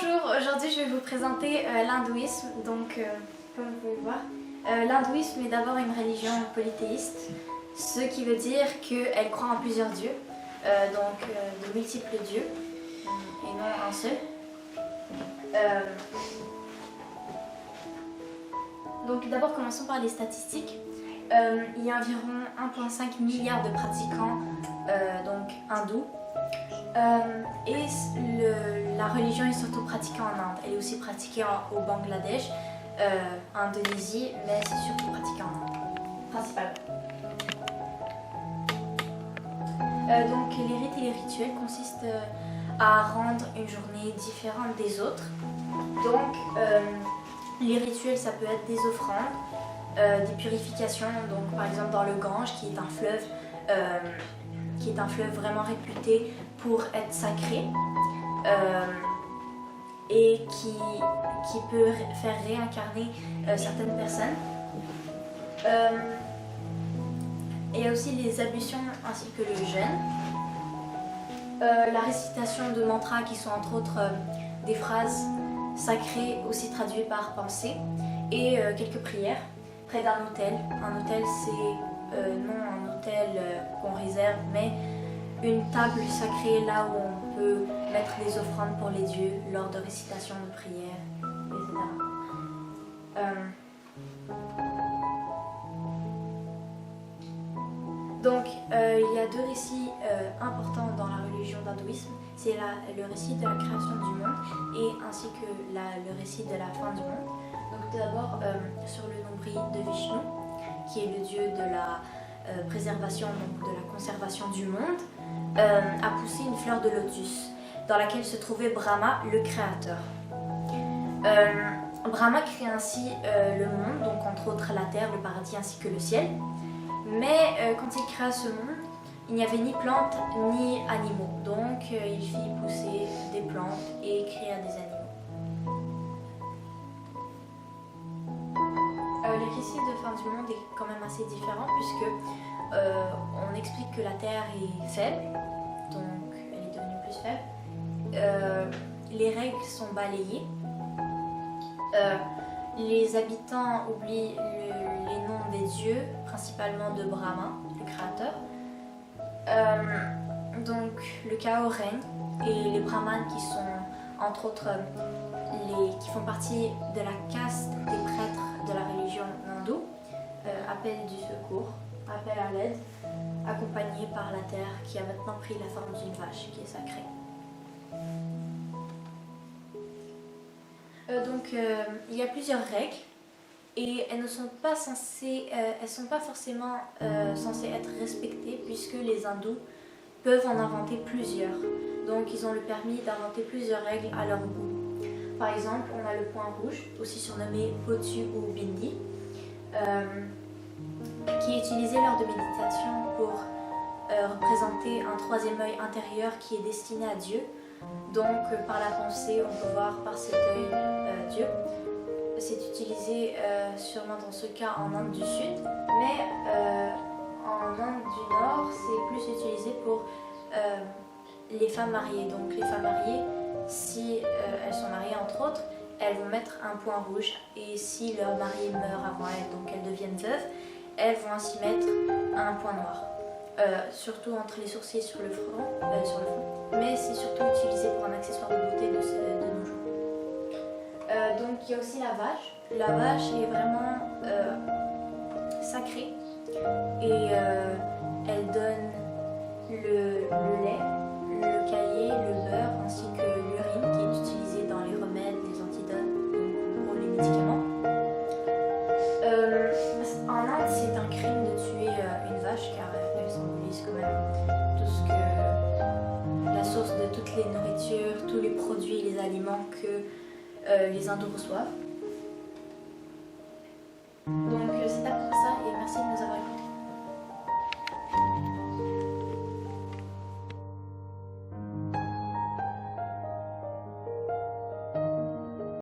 Bonjour, aujourd'hui je vais vous présenter l'hindouisme. Donc, comme vous pouvez le voir, l'hindouisme est d'abord une religion polythéiste, ce qui veut dire qu'elle croit en plusieurs dieux, de multiples dieux, et non un seul. Donc d'abord commençons par les statistiques. Il y a environ 1,5 milliard de pratiquants hindous. La religion est surtout pratiquée en Inde. Elle est aussi pratiquée au Bangladesh, Indonésie, mais c'est surtout pratiqué en Inde, principalement. Les rites et les rituels consistent à rendre une journée différente des autres. Les rituels, ça peut être des offrandes, des purifications, donc par exemple dans le Gange, qui est un fleuve vraiment réputé pour être sacré et qui peut faire réincarner certaines personnes. Il y a aussi les ablutions ainsi que le jeûne. La récitation de mantras qui sont entre autres des phrases sacrées aussi traduites par pensée et quelques prières près d'un autel. Un autel, c'est non un autel qu'on réserve, mais une table sacrée là où on peut mettre les offrandes pour les dieux lors de récitation de prières, etc. Il y a deux récits importants dans la religion d'hindouisme. C'est le récit de la création du monde et ainsi que le récit de la fin du monde. Donc tout d'abord sur le nombril de Vishnu, qui est le dieu de la préservation, donc de la conservation du monde, a poussé une fleur de lotus dans laquelle se trouvait Brahma, le créateur. Brahma crée ainsi le monde, donc entre autres la terre, le paradis ainsi que le ciel. Mais quand il créa ce monde, il n'y avait ni plantes ni animaux. Donc il fit pousser des plantes et créa des animaux. Le récit de fin du monde est quand même assez différent puisque on explique que la terre est faible, donc elle est devenue plus faible. Les règles sont balayées. Les habitants oublient les noms des dieux, principalement de Brahma, le créateur. Le chaos règne et les brahmanes qui sont entre autres qui font partie de la caste des prêtres de la religion hindoue appellent du secours, appellent à l'aide, accompagnés par la terre qui a maintenant pris la forme d'une vache qui est sacrée. Il y a plusieurs règles et elles ne sont pas forcément censées être respectées puisque les hindous peuvent en inventer plusieurs. Donc ils ont le permis d'inventer plusieurs règles à leur goût. Par exemple, on a le point rouge, aussi surnommé Potu ou Bindi, qui est utilisé lors de méditation pour représenter un troisième œil intérieur qui est destiné à Dieu. Donc par la pensée, on peut voir par cet œil Dieu. C'est utilisé sûrement dans ce cas en Inde du Sud, mais en Inde du Nord, c'est plus utilisé pour les femmes mariées. Donc les femmes mariées, si elles sont mariées entre autres, elles vont mettre un point rouge et si leur mari meurt avant elles, donc elles deviennent veuves, elles vont ainsi mettre un point noir. Surtout entre les sourcils et sur le front, mais c'est surtout utilisé pour un accessoire de beauté de nos jours. Il y a aussi la vache. La vache est vraiment sacrée et elle donne le lait, le caillé, le beurre ainsi que l'urine qui est utilisée dans les remèdes, les antidotes, pour les médicaments. En Inde, c'est un crime de tuer une vache car elle symbolise quand même la source de toutes les nourritures, tous les produits et les aliments que les hindous reçoivent.